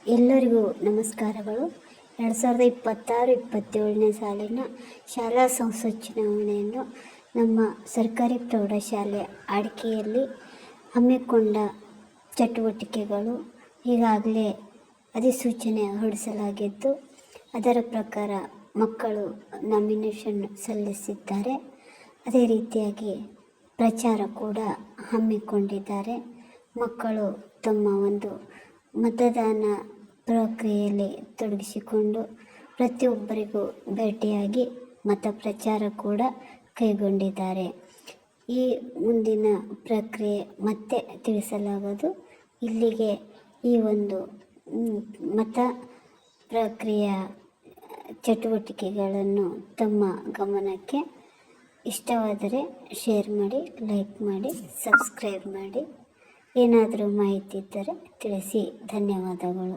ಎಲ್ಲರಿಗೂ ನಮಸ್ಕಾರಗಳು. 2026-27ನೇ ಸಾಲಿನ ಶಾಲಾ ಸಂಸತ್ ಚುನಾವಣೆಯನ್ನು ನಮ್ಮ ಸರ್ಕಾರಿ ಪ್ರೌಢಶಾಲೆ ಆಡ್ಕೆಯಲ್ಲಿ ಹಮ್ಮಿಕೊಂಡ ಚಟುವಟಿಕೆಗಳು ಈಗಾಗಲೇ ಅಧಿಸೂಚನೆ ಹೊರಡಿಸಲಾಗಿದ್ದು, ಅದರ ಪ್ರಕಾರ ಮಕ್ಕಳು ನಾಮಿನೇಷನ್ ಸಲ್ಲಿಸಿದ್ದಾರೆ. ಅದೇ ರೀತಿಯಾಗಿ ಪ್ರಚಾರ ಕೂಡ ಹಮ್ಮಿಕೊಂಡಿದ್ದಾರೆ. ಮಕ್ಕಳು ತಮ್ಮ ಒಂದು ಮತದಾನ ಪ್ರಕ್ರಿಯೆಯಲ್ಲಿ ತೊಡಗಿಸಿಕೊಂಡು ಪ್ರತಿಯೊಬ್ಬರಿಗೂ ಭೇಟಿಯಾಗಿ ಮತ ಪ್ರಚಾರ ಕೂಡ ಕೈಗೊಂಡಿದ್ದಾರೆ. ಈ ಮುಂದಿನ ಪ್ರಕ್ರಿಯೆ ಮತ್ತೆ ತಿಳಿಸಲಾಗದು. ಇಲ್ಲಿಗೆ ಈ ಒಂದು ಮತ ಪ್ರಕ್ರಿಯೆಯ ಚಟುವಟಿಕೆಗಳನ್ನು ತಮ್ಮ ಗಮನಕ್ಕೆ ಇಷ್ಟವಾದರೆ ಶೇರ್ ಮಾಡಿ, ಲೈಕ್ ಮಾಡಿ, ಸಬ್ಸ್ಕ್ರೈಬ್ ಮಾಡಿ. ಏನಾದರೂ ಮಾಹಿತಿ ಇದ್ದರೆ ತಿಳಿಸಿ. ಧನ್ಯವಾದಗಳು.